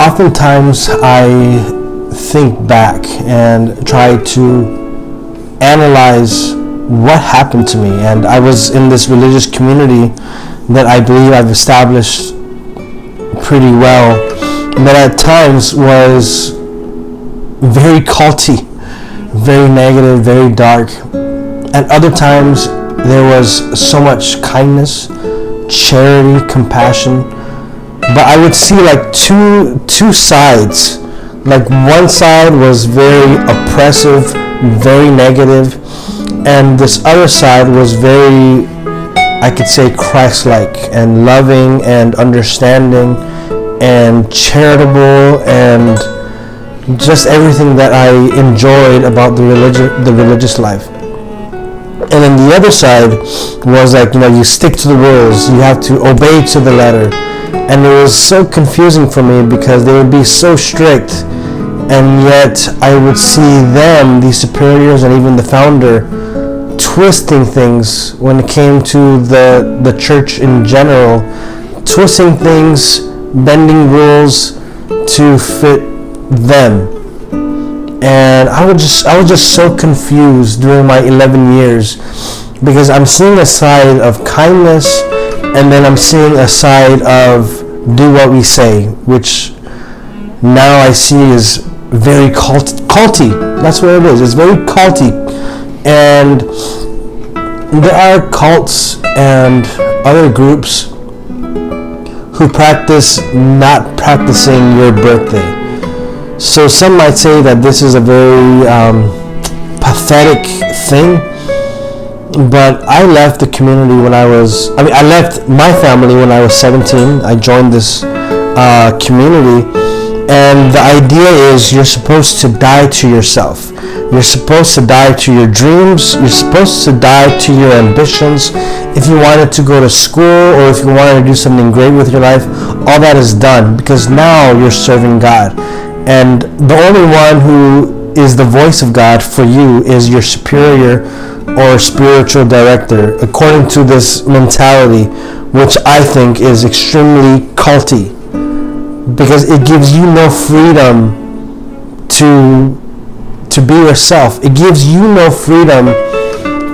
oftentimes I think back and try to analyze what happened to me. And I was in this religious community that I believe I've established pretty well, but at times was very culty, very negative, very dark. At other times there was so much kindness, charity, compassion. But I would see like two sides. Like one side was very oppressive, very negative, and this other side was very, I could say, Christ-like and loving and understanding and charitable and just everything that I enjoyed about the religious life. And then the other side was like, you stick to the rules, you have to obey to the letter. And it was so confusing for me because they would be so strict, and yet I would see them, the superiors and even the founder, twisting things when it came to the church in general, twisting things, bending rules to fit them. And I was just so confused during my 11 years because I'm seeing a side of kindness, and then I'm seeing a side of do what we say, which now I see is very culty. That's what it is. It's very culty. And there are cults and other groups who practice not practicing your birthday. So some might say that this is a very pathetic thing, but I left the community I left my family when I was 17. I joined this community, and the idea is you're supposed to die to yourself. You're supposed to die to your dreams. You're supposed to die to your ambitions. If you wanted to go to school or if you wanted to do something great with your life, all that is done because now you're serving God. And the only one who is the voice of God for you is your superior or spiritual director, according to this mentality, which I think is extremely culty, because it gives you no freedom to be yourself. It gives you no freedom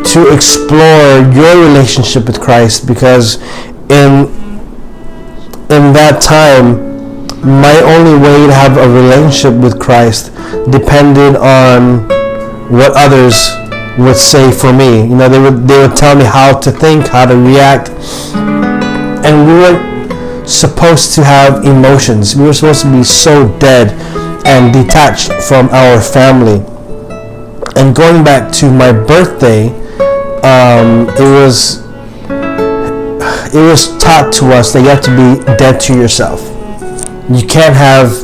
to explore your relationship with Christ, because in that time my only way to have a relationship with Christ depended on what others would say for me. They would tell me how to think, how to react, and we weren't supposed to have emotions. We were supposed to be so dead and detached from our family. And going back to my birthday, it was taught to us that you have to be dead to yourself. You can't have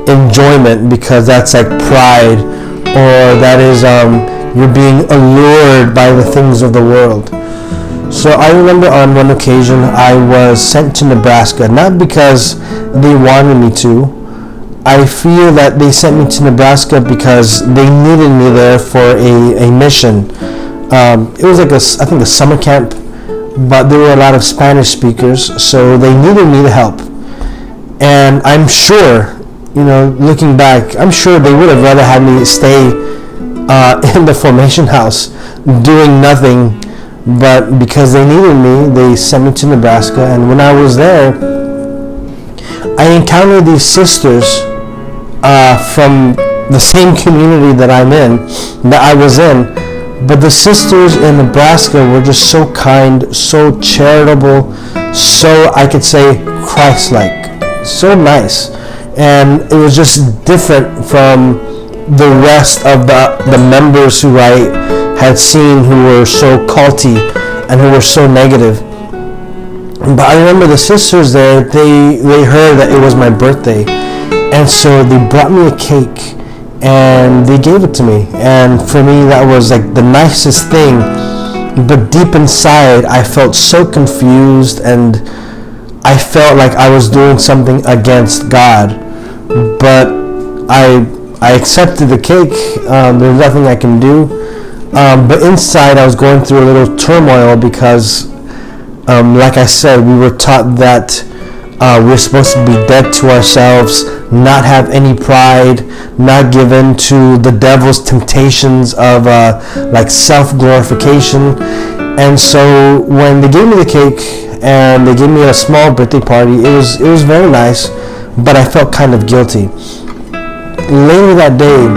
enjoyment because that's like pride, or that is you're being allured by the things of the world. So I remember on one occasion I was sent to Nebraska, not because they wanted me to. I feel that they sent me to Nebraska because they needed me there for a mission. It was like I think a summer camp, but there were a lot of Spanish speakers, so they needed me to help. And I'm sure, looking back, I'm sure they would have rather had me stay in the formation house doing nothing, but because they needed me, they sent me to Nebraska. And when I was there, I encountered these sisters from the same community that I was in, but the sisters in Nebraska were just so kind, so charitable, so I could say Christ-like, so nice. And it was just different from the rest of the members who I had seen, who were so culty and who were so negative. But I remember the sisters there, they heard that it was my birthday, and so they brought me a cake and they gave it to me. And for me, that was like the nicest thing, but deep inside I felt so confused, and I felt like I was doing something against God. But I accepted the cake. There's nothing I can do. But inside I was going through a little turmoil because, like I said, we were taught that We're supposed to be dead to ourselves, not have any pride, not give in to the devil's temptations of like self-glorification. And so when they gave me the cake and they gave me a small birthday party, it was very nice, but I felt kind of guilty. Later that day,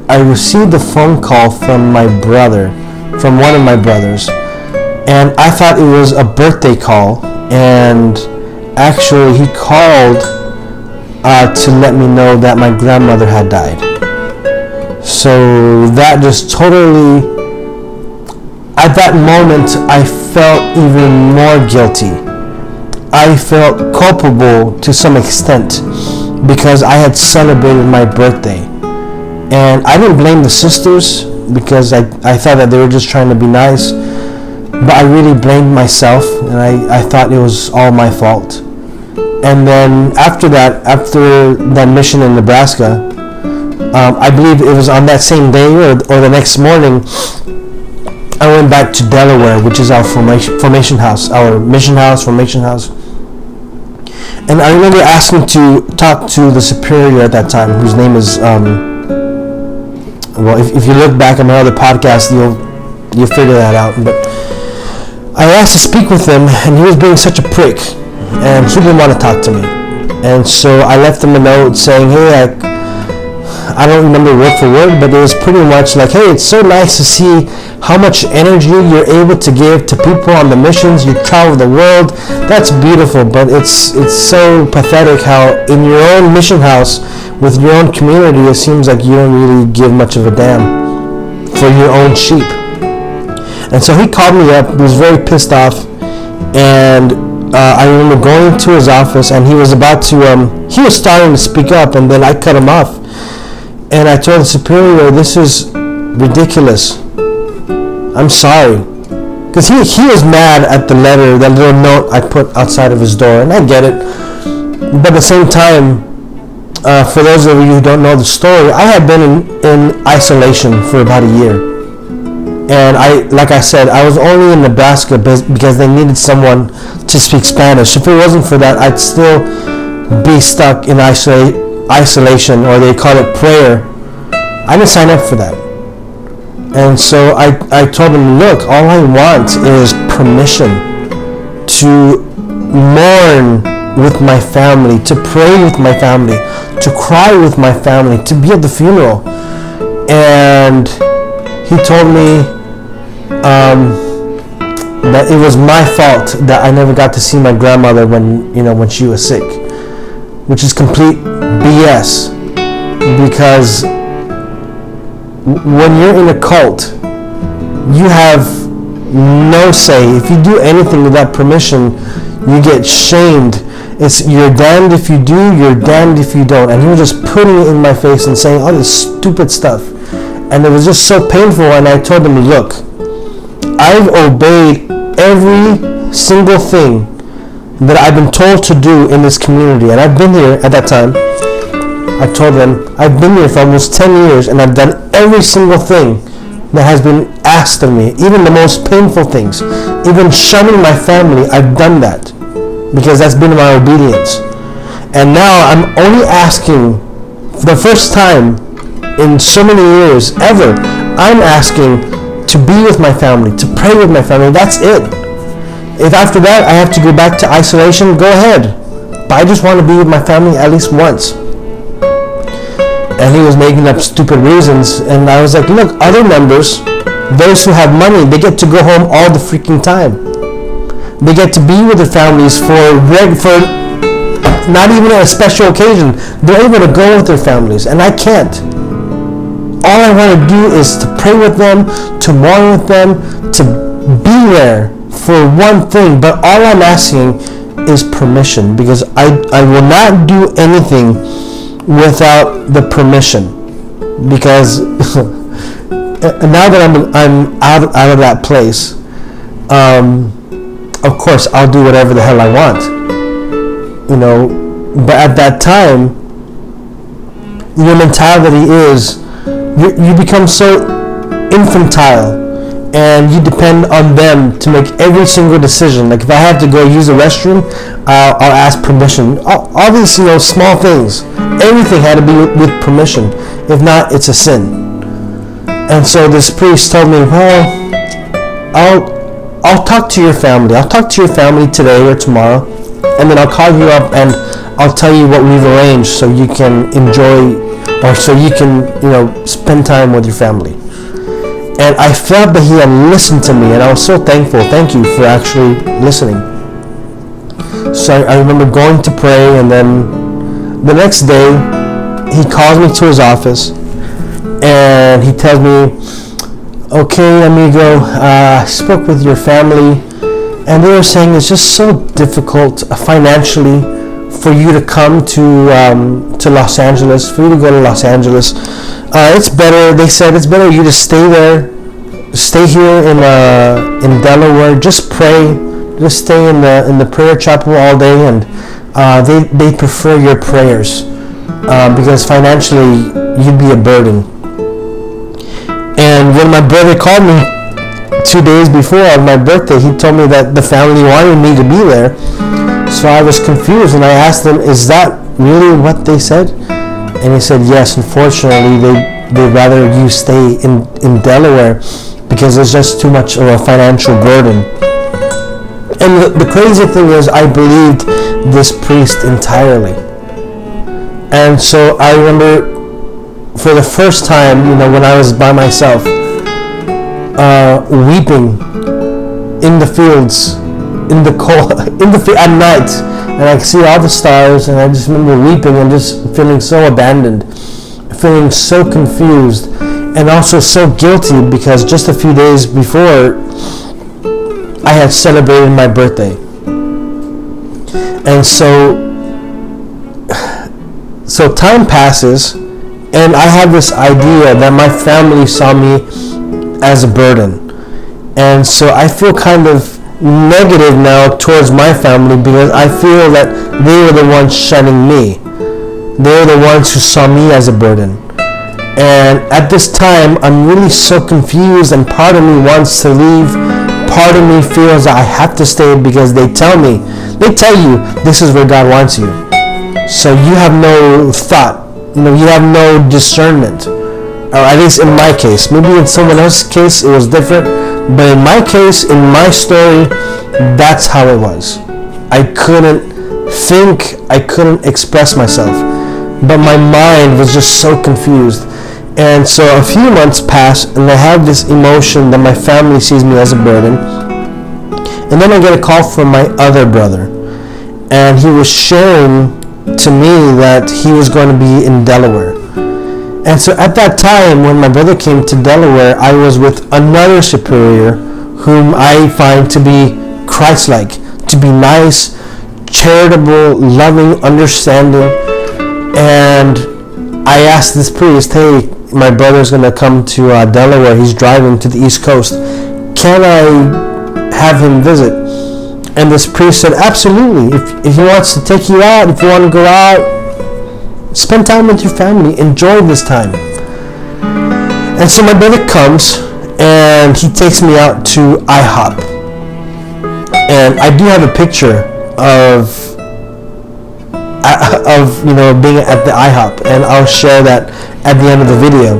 I received a phone call from my brother, from one of my brothers, and I thought it was a birthday call, and actually he called to let me know that my grandmother had died. So that just totally, at that moment, I felt even more guilty. I felt culpable to some extent because I had celebrated my birthday. And I didn't blame the sisters because I thought that they were just trying to be nice. But I really blamed myself, and I thought it was all my fault. And then after that mission in Nebraska, I believe it was on that same day or the next morning, I went back to Delaware, which is our formation house, our mission house, formation house. And I remember asking to talk to the superior at that time, whose name is, well, if you look back at my other podcast, you'll figure that out. But I asked to speak with him, and he was being such a prick, and he didn't want to talk to me. And so I left him a note saying, hey, I don't remember word for word, but it was pretty much like, hey, it's so nice to see how much energy you're able to give to people on the missions. You travel the world. That's beautiful, but it's so pathetic how in your own mission house with your own community, it seems like you don't really give much of a damn for your own sheep. And so he called me up. He was very pissed off, and I remember going to his office, and he was about to he was starting to speak up, and then I cut him off. And I told the superior, this is ridiculous. I'm sorry. Because he was mad at the letter, that little note I put outside of his door. And I get it. But at the same time, for those of you who don't know the story, I had been in isolation for about a year. And like I said, I was only in Nebraska because they needed someone to speak Spanish. If it wasn't for that, I'd still be stuck in isolation, or they call it prayer. I didn't sign up for that. And so I told him, look, all I want is permission to mourn with my family, to pray with my family, to cry with my family, to be at the funeral. And he told me that it was my fault that I never got to see my grandmother when she was sick, which is complete BS, because when you're in a cult, you have no say. If you do anything without permission, you get shamed. You're damned if you do, you're damned if you don't. And he was just putting it in my face and saying all this stupid stuff, and it was just so painful. And I told him, look, I've obeyed every single thing that I've been told to do in this community, and I've been here at that time. I told them, I've been here for almost 10 years, and I've done every single thing that has been asked of me, even the most painful things. Even shunning my family, I've done that, because that's been my obedience. And now I'm only asking, for the first time in so many years, ever, I'm asking to be with my family, to pray with my family. That's it. If after that I have to go back to isolation, go ahead. But I just want to be with my family at least once. And he was making up stupid reasons, and I was like, look, other members, those who have money, they get to go home all the freaking time. They get to be with their families for not even a special occasion. They're able to go with their families, and I can't. All I want to do is to pray with them, to mourn with them, to be there for one thing. But all I'm asking is permission, because I will not do anything without the permission, because now that I'm out of that place, of course I'll do whatever the hell I want, but at that time your mentality is you become so infantile and you depend on them to make every single decision. Like if I have to go use the restroom, I'll ask permission. All these, small things. Everything had to be with permission. If not, it's a sin. And so this priest told me, well, I'll talk to your family. I'll talk to your family today or tomorrow, and then I'll call you up and I'll tell you what we've arranged so you can enjoy, or so you can, spend time with your family. And I felt that he had listened to me, and I was so thankful. Thank you for actually listening. So I remember going to pray, and then the next day, he calls me to his office, and he tells me, okay, amigo, I spoke with your family, and they were saying it's just so difficult financially for you to come to Los Angeles, for you to go to Los Angeles. It's better, they said, it's better you to stay here in Delaware, just pray, just stay in the prayer chapel all day, and they prefer your prayers because financially you'd be a burden. And when my brother called me 2 days before my birthday, he told me that the family wanted me to be there. So I was confused, and I asked him, is that really what they said? And he said, yes, unfortunately, they'd rather you stay in Delaware because it's just too much of a financial burden. And the crazy thing is, I believed this priest entirely. And so I remember for the first time, when I was by myself, weeping in the fields, in the cold, at night, and I could see all the stars, and I just remember weeping and just feeling so abandoned, feeling so confused, and also so guilty because just a few days before, I had celebrated my birthday. And so time passes, and I have this idea that my family saw me as a burden. And so I feel kind of negative now towards my family because I feel that they were the ones shunning me. They were the ones who saw me as a burden. And at this time, I'm really so confused, and part of me wants to leave. Part of me feels that I have to stay because they tell you this is where God wants you. So you have no thought. You have no discernment. Or at least in my case. Maybe in someone else's case it was different. But in my case, in my story, that's how it was. I couldn't think. I couldn't express myself. But my mind was just so confused. And so a few months pass, and I have this emotion that my family sees me as a burden. And then I get a call from my other brother. And he was sharing to me that he was going to be in Delaware. And so at that time, when my brother came to Delaware, I was with another superior whom I find to be Christ-like, to be nice, charitable, loving, understanding. And I asked this priest, hey, my brother's going to come to Delaware. He's driving to the East Coast. Can I have him visit? And this priest said, absolutely. If he wants to take you out, if you want to go out, spend time with your family. Enjoy this time. And so my brother comes, and he takes me out to IHOP. And I do have a picture of being at the IHOP, and I'll share that at the end of the video.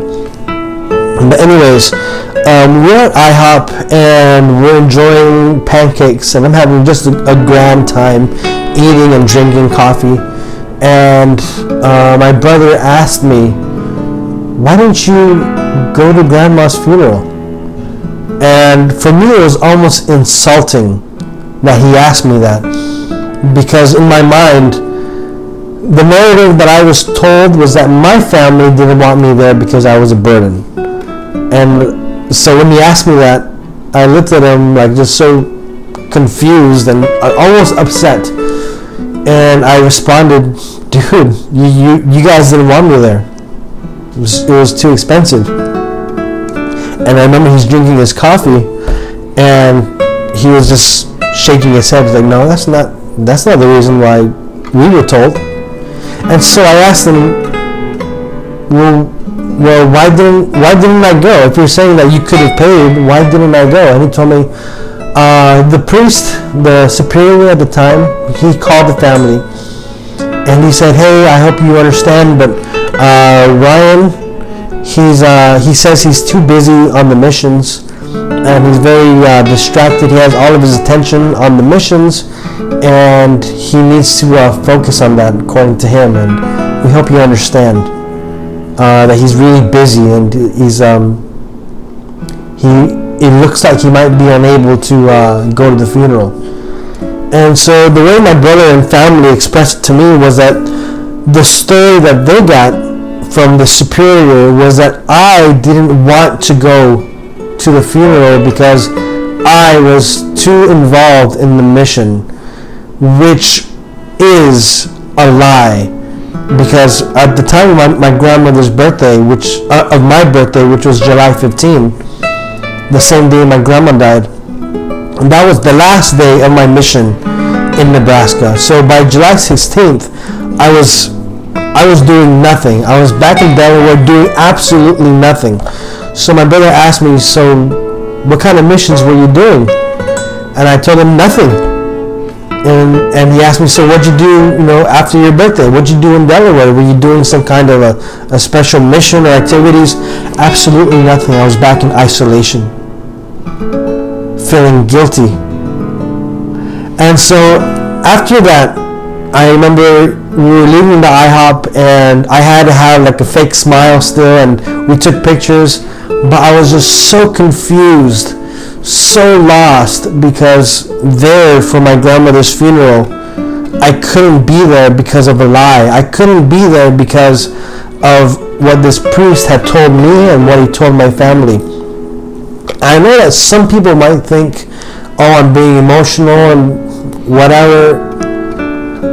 But anyways, we're at IHOP, and we're enjoying pancakes, and I'm having just a grand time eating and drinking coffee. And my brother asked me, why don't you go to grandma's funeral? And for me, it was almost insulting that he asked me that, because in my mind, the narrative that I was told was that my family didn't want me there because I was a burden. And so when he asked me that, I looked at him like just so confused and almost upset. And I responded, dude, you guys didn't want me there. It was too expensive. And I remember he's drinking his coffee, and he was just shaking his head. He's like, no, that's not the reason why we were told. And so I asked him, well, well, why didn't I go? If you're saying that you could have paid, why didn't I go? And he told me, the priest, the superior at the time, he called the family, and he said, hey, I hope you understand, but Ryan, he says he's too busy on the missions, and he's very distracted. He has all of his attention on the missions, and he needs to focus on that, according to him. And we hope you understand that he's really busy, and it looks like he might be unable to go to the funeral. And so the way my brother and family expressed it to me was that the story that they got from the superior was that I didn't want to go to the funeral because I was too involved in the mission, which is a lie. Because at the time of my grandmother's birthday, of my birthday, which was July 15, the same day my grandma died, and that was the last day of my mission in Nebraska. So by July 16th, I was doing nothing. I was back in Delaware doing absolutely nothing. So my brother asked me, so what kind of missions were you doing? And I told him nothing. And he asked me, so what'd you do, after your birthday? What'd you do in Delaware? Were you doing some kind of a special mission or activities? Absolutely nothing. I was back in isolation, feeling guilty. And so after that, I remember we were leaving the IHOP, and I had to have like a fake smile still, and we took pictures, but I was just so confused, so lost, because there for my grandmother's funeral, I couldn't be there because of a lie. I couldn't be there because of what this priest had told me and what he told my family. I know that some people might think, oh, I'm being emotional and whatever.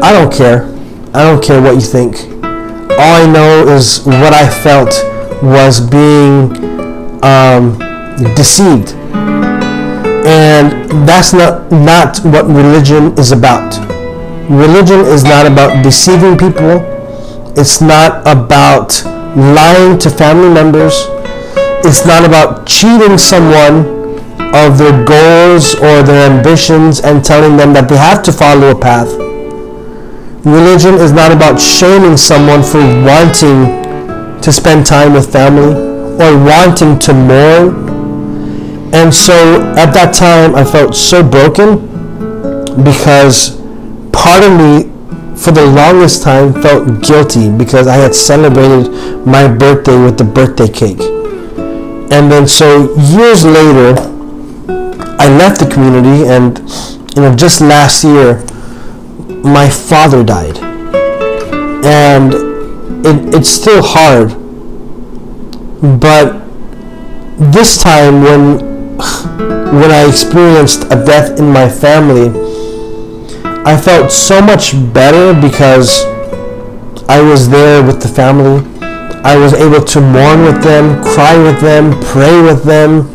I don't care. I don't care what you think. All I know is what I felt was being deceived. And that's not what religion is about. Religion is not about deceiving people. It's not about lying to family members. It's not about cheating someone of their goals or their ambitions and telling them that they have to follow a path. Religion is not about shaming someone for wanting to spend time with family or wanting to mourn. And so at that time I felt so broken because part of me for the longest time felt guilty because I had celebrated my birthday with the birthday cake. And then so years later I left the community, and just last year my father died, and it's still hard, but this time when I experienced a death in my family, I felt so much better because I was there with the family. I was able to mourn with them, cry with them, pray with them,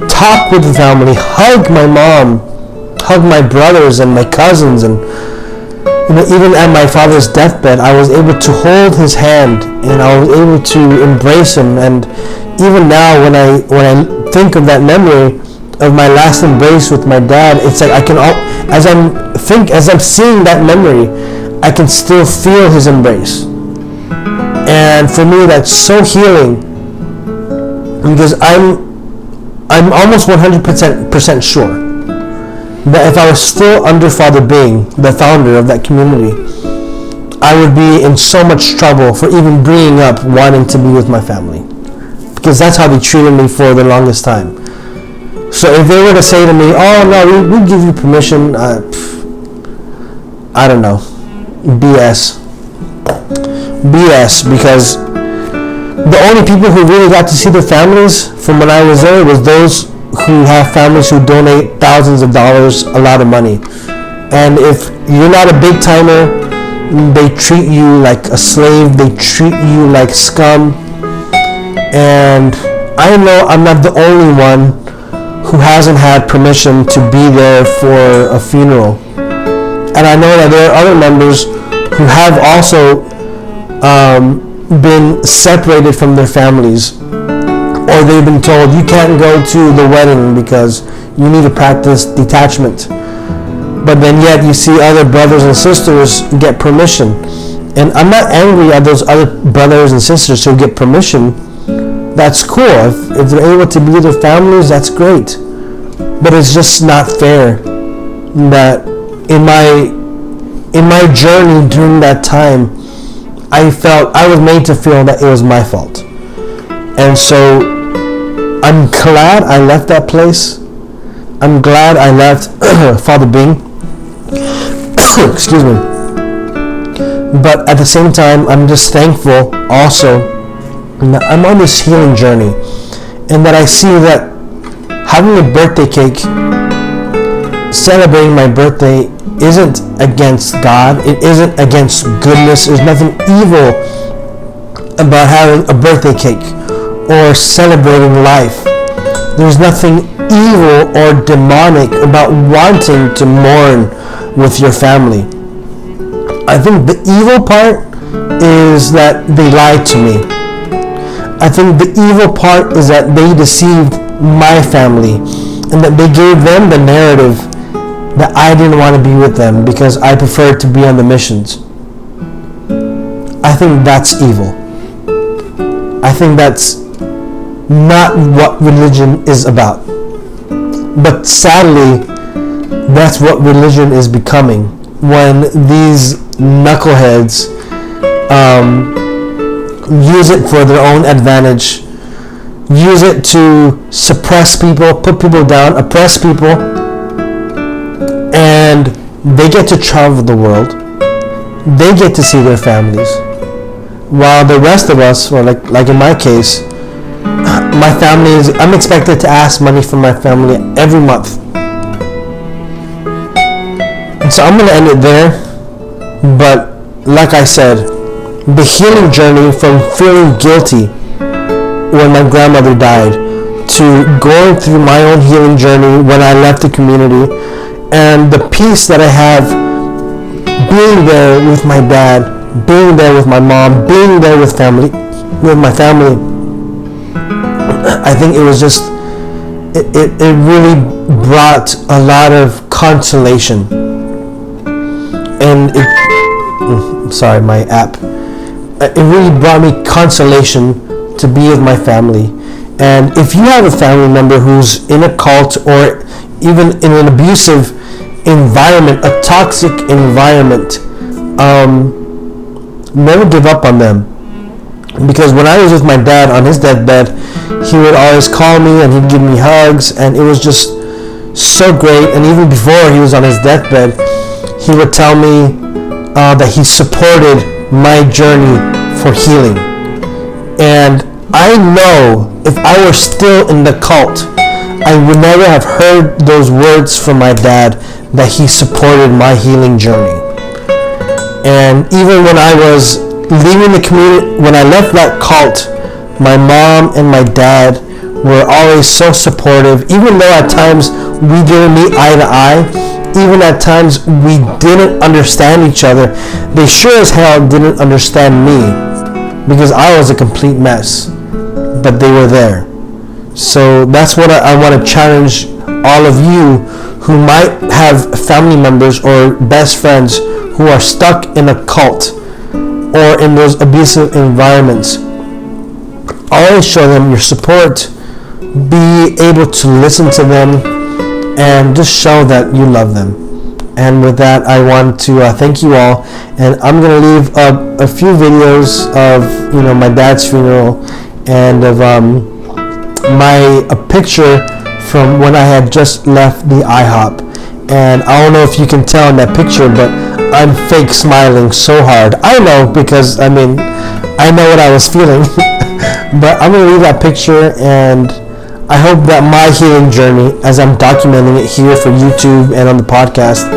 talk with the family, hug my mom, hug my brothers and my cousins, and even at my father's deathbed, I was able to hold his hand and I was able to embrace him. And even now, when I think of that memory of my last embrace with my dad, it's like as I'm seeing that memory, I can still feel his embrace. And for me, that's so healing because I'm almost 100% sure that if I was still under Father Bing, the founder of that community, I would be in so much trouble for even bringing up wanting to be with my family, because that's how they treated me for the longest time. So if they were to say to me, oh no, we give you permission, I don't know, BS, because the only people who really got to see their families from when I was there was those who have families who donate thousands of dollars, a lot of money. And if you're not a big timer, they treat you like a slave, they treat you like scum. And I know I'm not the only one who hasn't had permission to be there for a funeral. And I know that there are other members who have also been separated from their families, or they've been told you can't go to the wedding because you need to practice detachment. But then yet you see other brothers and sisters get permission. And I'm not angry at those other brothers and sisters who get permission. That's cool. If they're able to be with their families, that's great. But it's just not fair that in my journey during that time, I felt I was made to feel that it was my fault. And so I'm glad I left that place. I'm glad I left Father Bing. Excuse me. But at the same time, I'm just thankful also that I'm on this healing journey, and that I see that having a birthday cake, celebrating my birthday, isn't against God. It isn't against goodness. There's nothing evil about having a birthday cake or celebrating life. There's nothing evil or demonic about wanting to mourn with your family. I think the evil part is that they lied to me. I think the evil part is that they deceived my family, and that they gave them the narrative that I didn't want to be with them because I preferred to be on the missions. I think that's evil. I think that's not what religion is about. But sadly, that's what religion is becoming when these knuckleheads use it for their own advantage, use it to suppress people, put people down, oppress people, and they get to travel the world. They get to see their families, while the rest of us, or like in my case, my family I'm expected to ask money from my family every month. And so I'm going to end it there. But like I said, the healing journey from feeling guilty when my grandmother died to going through my own healing journey when I left the community, and the peace that I have being there with my dad, being there with my mom, being there with my family. I think it was just, it really brought a lot of consolation. And sorry, my app. It really brought me consolation to be with my family. And if you have a family member who's in a cult or even in an abusive environment, a toxic environment, never give up on them. Because when I was with my dad on his deathbed, he would always call me and he'd give me hugs, and it was just so great. And even before he was on his deathbed, he would tell me that he supported my journey for healing. And I know if I were still in the cult, I would never have heard those words from my dad that he supported my healing journey. And even when I was leaving the community, when I left that cult, my mom and my dad were always so supportive. Even though at times we didn't meet eye to eye, even at times we didn't understand each other, they sure as hell didn't understand me because I was a complete mess. But they were there. So that's what I want to challenge all of you who might have family members or best friends who are stuck in a cult or in those abusive environments. Always show them your support. Be able to listen to them and just show that you love them. And with that, I want to thank you all. And I'm going to leave a few videos of my dad's funeral and of a picture from when I had just left the IHOP. And I don't know if you can tell in that picture, but I'm fake smiling so hard. I know because I know what I was feeling. But I'm going to leave that picture, and I hope that my healing journey, as I'm documenting it here for YouTube and on the podcast,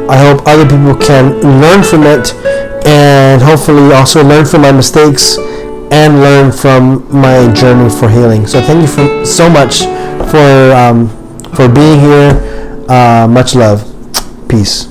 I hope other people can learn from it and hopefully also learn from my mistakes and learn from my journey for healing. So thank you so much for being here. Much love. Peace.